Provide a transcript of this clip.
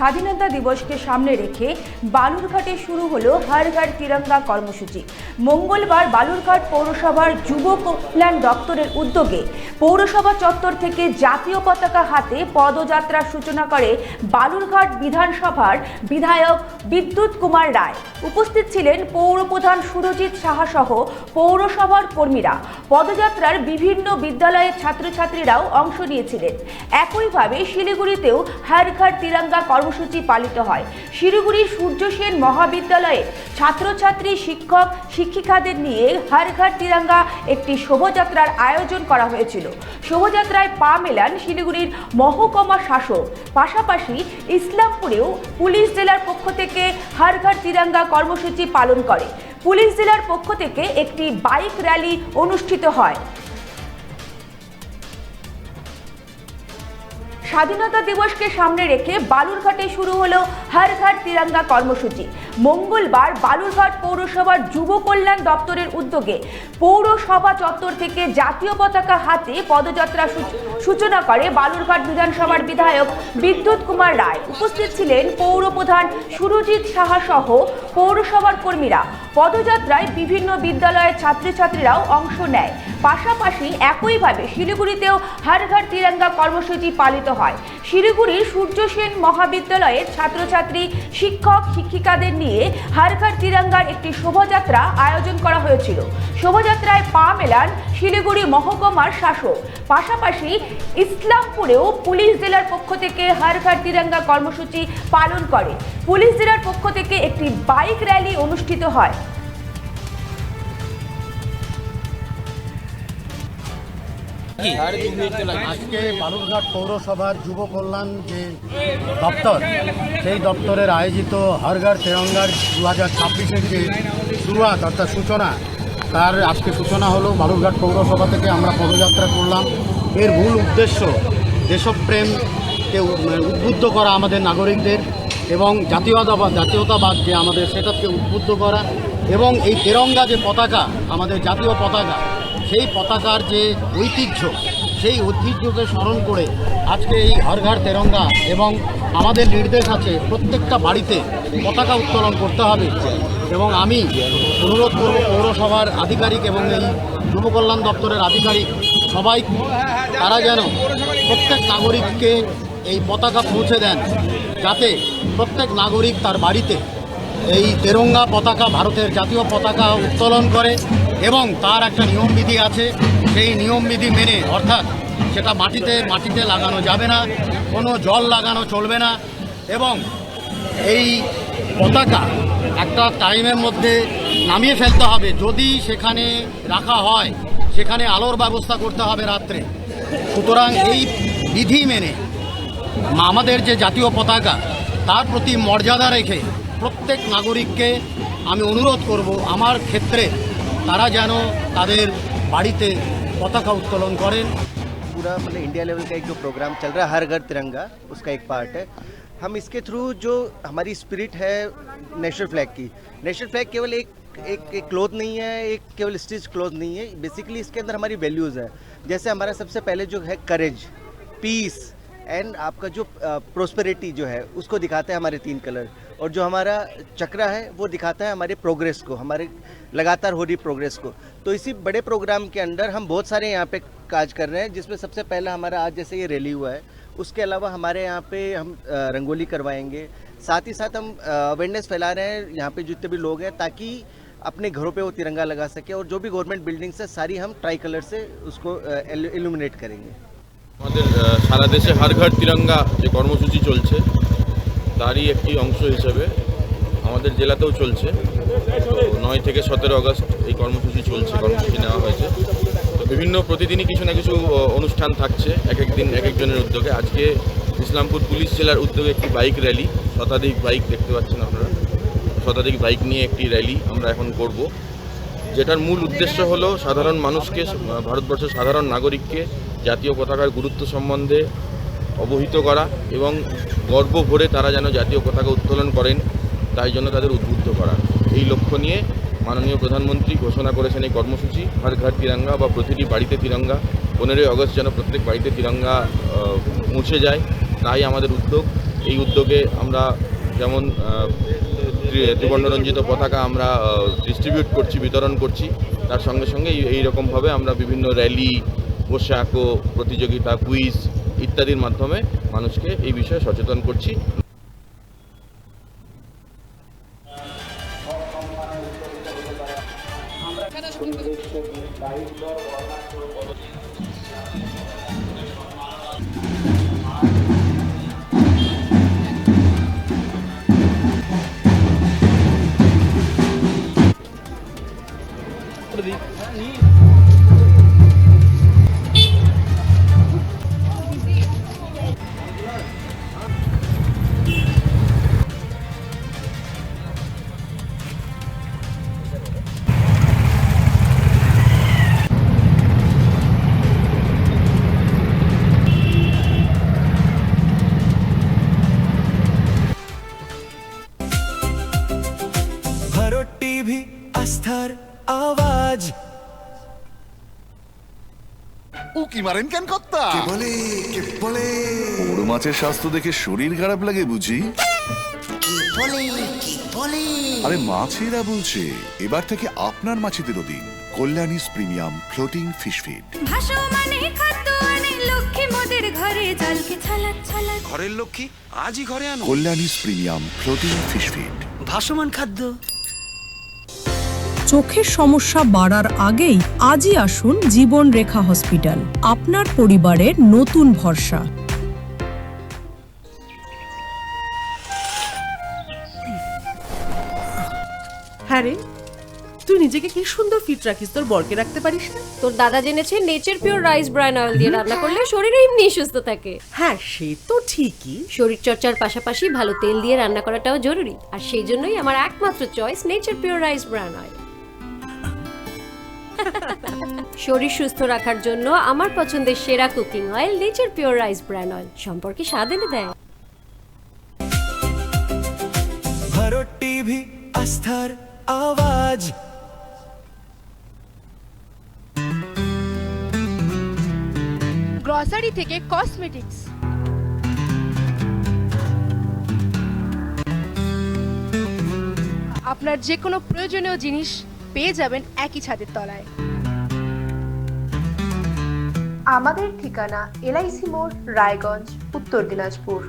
স্বাধীনতা দিবসকে সামনে রেখে বালুরঘাটে শুরু হলো হর ঘর তিরঙ্গা কর্মসূচি। মঙ্গলবার বালুরঘাট পৌরসভার যুব কল্যাণ দপ্তরের উদ্যোগে পৌরসভা চত্বর থেকে জাতীয় পতাকা হাতে পদযাত্রার সূচনা করে বালুরঘাট বিধানসভার বিধায়ক বিদ্যুৎ কুমার রায়। উপস্থিত ছিলেন পৌরপ্রধান সুরজিৎ সাহা সহ পৌরসভার কর্মীরা। পদযাত্রার বিভিন্ন বিদ্যালয়ের ছাত্রছাত্রীরাও অংশ নিয়েছিলেন। একইভাবে শিলিগুড়িতেও হর ঘর তিরঙ্গা কর্মসূচি পালিত হয়। শিলিগুড়ির সূর্য সেন মহাবিদ্যালয়ে ছাত্রছাত্রী, শিক্ষক, শিক্ষিকাদের নিয়ে হর ঘর তিরঙ্গা একটি শোভাযাত্রার আয়োজন করা হয়েছিল। শোভাযাত্রায় পা মেলান শিলিগুড়ির মহকুমা শাসক। পাশাপাশি ইসলামপুরেও পুলিশ জেলার পক্ষ থেকে হর ঘর তিরঙ্গা কর্মসূচি পালন করে। পুলিশ জেলার পক্ষ থেকে একটি বাইক র্যালি অনুষ্ঠিত হয়। স্বাধীনতা দিবসকে সামনে রেখে বালুরঘাটে শুরু হলো হর ঘর তিরঙ্গা কর্মসূচি। মঙ্গলবার বালুরঘাট পৌরসভার যুব কল্যাণ দপ্তরের উদ্যোগে পৌরসভা চত্বর থেকে জাতীয় পতাকা হাতে পদযাত্রা সূচনা করে বালুরঘাট বিধানসভার বিধায়ক বিদ্যুৎ কুমার রায়। উপস্থিত ছিলেন পৌরপ্রধান সুরজিৎ সাহা সহ পৌরসভার কর্মীরা। পদযাত্রায় বিভিন্ন বিদ্যালয়ের ছাত্রছাত্রীরাও অংশ নেয়। পাশাপাশি একইভাবে শিলিগুড়িতেও হর ঘর তিরঙ্গা কর্মসূচি পালিত হয়। শিলিগুড়ির সূর্য সেন মহাবিদ্যালয়ের ছাত্রছাত্রী, শিক্ষক, শিক্ষিকাদের নিয়ে হর ঘর তিরঙ্গার একটি শোভাযাত্রা আয়োজন করা হয়েছিল। শোভাযাত্রায় পা মেলান শিলিগুড়ি মহকুমার শাসক। পাশাপাশি ইসলামপুরেও পুলিশ জেলার পক্ষ থেকে হর ঘর তিরঙ্গা কর্মসূচি পালন করে। পুলিশ জেলার পক্ষ থেকে একটি বাইক র্যালি অনুষ্ঠিত হয়। আজকে বালুরঘাট পৌরসভার যুব কল্যাণ যে দপ্তর, সেই দপ্তরের আয়োজিত হর ঘর তিরঙ্গার 2026-এর যে শুরুয়াত অর্থাৎ সূচনা, তার আজকে সূচনা হলো। বালুরঘাট পৌরসভা থেকে আমরা পদযাত্রা করলাম। এর মূল উদ্দেশ্য দেশপ্রেমকে উদ্বুদ্ধ করা আমাদের নাগরিকদের, এবং জাতীয়তাবাদ যে আমাদের, সেটাকে উদ্বুদ্ধ করা, এবং এই তিরঙ্গা যে পতাকা, আমাদের জাতীয় পতাকা, সেই পতাকার যে ঐতিহ্য, সেই ঐতিহ্যকে স্মরণ করে আজকে এই হর ঘর তিরঙ্গা, এবং আমাদের নির্দেশ আছে প্রত্যেকটা বাড়িতে পতাকা উত্তোলন করতে হবে। এবং আমি অনুরোধ করব পৌরসভার আধিকারিক এবং এই যুব কল্যাণ দপ্তরের আধিকারিক সবাই, তারা যেন প্রত্যেক নাগরিককে এই পতাকা পৌঁছে দেন, যাতে প্রত্যেক নাগরিক তার বাড়িতে এই তিরঙ্গা পতাকা, ভারতের জাতীয় পতাকা উত্তোলন করে। এবং তার একটা নিয়মবিধি আছে, সেই নিয়মবিধি মেনে, অর্থাৎ সেটা মাটিতে লাগানো যাবে না, কোনো জল লাগানো চলবে না, এবং এই পতাকা একটা টাইমের মধ্যে নামিয়ে ফেলতে হবে। যদি সেখানে রাখা হয়, সেখানে আলোর ব্যবস্থা করতে হবে রাত্রে। সুতরাং এই বিধি মেনে আমাদের যে জাতীয় পতাকা, তার প্রতি মর্যাদা রেখে প্রত্যেক নাগরিককে আমি অনুরোধ করব, আমার ক্ষেত্রে তারা যেন তাদের বাড়িতে পতাকা উত্তোলন করেন। पूरा मतलब इंडिया लेवल का एक जो प्रोग्राम चल रहा है हर घर तिरंगा, उसका एक पार्ट है। हम इसके थ्रू जो हमारी स्पिरिट है नेशनल फ्लैग की, नेशनल फ्लैग केवल एक क्लोथ नहीं है, एक केवल स्टिच क्लोथ नहीं है। बेसिकली इसके अंदर हमारी वैल्यूज़ है। जैसे हमारा सबसे पहले जो है करेज, पीस एंड आपका जो प्रोस्पेरिटी जो है, उसको दिखाता है हमारे 3 कलर। और जो हमारा चक्रा है वो दिखाता है हमारे प्रोग्रेस को, हमारे लगातार हो रही प्रोग्रेस को। तो इसी बड़े प्रोग्राम के अंदर हम बहुत सारे यहाँ पे काज कर रहे हैं, जिसमें सबसे पहला हमारा आज जैसे ये रैली हुआ है, उसके अलावा हमारे यहाँ पे हम रंगोली करवाएंगे। साथ ही साथ हम अवेयरनेस फैला रहे हैं यहाँ पे जितने भी लोग हैं, ताकि अपने घरों पे वो तिरंगा लगा सके। और जो भी गवर्नमेंट बिल्डिंग्स है, सारी हम ट्राई कलर से उसको इल्यूमिनेट करेंगे। আমাদের সারা দেশে হর ঘর তিরঙ্গা যে কর্মসূচি চলছে, তারই একটি অংশ হিসেবে আমাদের জেলাতেও চলছে। তো 9 থেকে 17 আগস্ট এই কর্মসূচি নেওয়া হয়েছে। তো বিভিন্ন প্রতিদিনই কিছু না কিছু অনুষ্ঠান থাকছে, এক এক দিন এক একজনের উদ্যোগে। আজকে ইসলামপুর পুলিশ জেলার উদ্যোগে একটি বাইক র্যালি, শতাধিক বাইক দেখতে পাচ্ছেন আপনারা, শতাধিক বাইক নিয়ে একটি র্যালি আমরা এখন করব, যেটার মূল উদ্দেশ্য হলো সাধারণ মানুষকে, ভারতবর্ষের সাধারণ নাগরিককে জাতীয় পতাকার গুরুত্ব সম্বন্ধে অবহিত করা, এবং গর্ব ভরে তারা যেন জাতীয় পতাকা উত্তোলন করেন, তাই জন্য তাদের উদ্বুদ্ধ করা। এই লক্ষ্য নিয়ে মাননীয় প্রধানমন্ত্রী ঘোষণা করেছেন এই কর্মসূচি হর ঘর তিরঙ্গা, বা প্রতিটি বাড়িতে তিরঙ্গা। 15ই আগস্ট যেন প্রত্যেক বাড়িতে তিরঙ্গা পৌঁছে যায়, তাই আমাদের উদ্যোগ। এই উদ্যোগে আমরা যেমন ত্রিবর্ণরঞ্জিত পতাকা আমরা ডিস্ট্রিবিউট করছি, বিতরণ করছি, তার সঙ্গে সঙ্গে এইরকমভাবে আমরা বিভিন্ন র্যালি, পোশাকো প্রতিযোগিতা, কুইজ ইত্যাদির মাধ্যমে মানুষকে এই বিষয়ে সচেতন করছি। भारत टीवी आस्थार आवाज উকি মারেন কেন কর্তা? কে বলে বড় মাছের স্বাস্থ্য দেখে শরীর খারাপ লাগে বুঝি? আরে মাছেরা বলছে এবার থেকে আপনার মাছেদেরও দিন কল্যাণীস প্রিমিয়াম ফ্লোটিং ফিশ ফিড। ভাসমানে খাদ্য আনে লক্ষ্মী মোদের ঘরে জলকে ছালাক ছালাক। ঘরের লক্ষ্মী আজই ঘরে আনো কল্যাণীস প্রিমিয়াম ফ্লোটিং ফিশ ফিড। ভাসমান খাদ্য। চোখের সমস্যা বাড়ার আগেই আজই আসুন জীবন রেখা হসপিটাল, আপনার পরিবারের নতুন ভরসা। হ্যাঁ রে, তুই নিজেকে কি সুন্দর ফিট রাখিস, তোর বরকে রাখতে পারিস না? তোর দাদা জেনেছে nature pure rice bran oil দিয়ে রান্না করলে শরীর এমনি সুস্থ থাকে। হ্যাঁ সে তো ঠিকই, শরীর চর্চার পাশাপাশি ভালো তেল দিয়ে রান্না করাটাও জরুরি, আর সেই জন্যই আমার একমাত্র choice nature pure rice bran oil. শরীর সুস্থ রাখার জন্য আমার পছন্দের সেরা cooking oil nature pure rice bran oil, সম্পর্কে স্বাদ এনে দেয়। भारत टीवी आस्थार आवाज গ্রসারি থেকে কসমেটিক্স, আপনার যে কোনো প্রয়োজনীয় জিনিস পেয়ে যাবেন একই ছাদের তলায়। আমাদের ঠিকানা LIC মোড়, রায়গঞ্জ, উত্তর দিনাজপুর।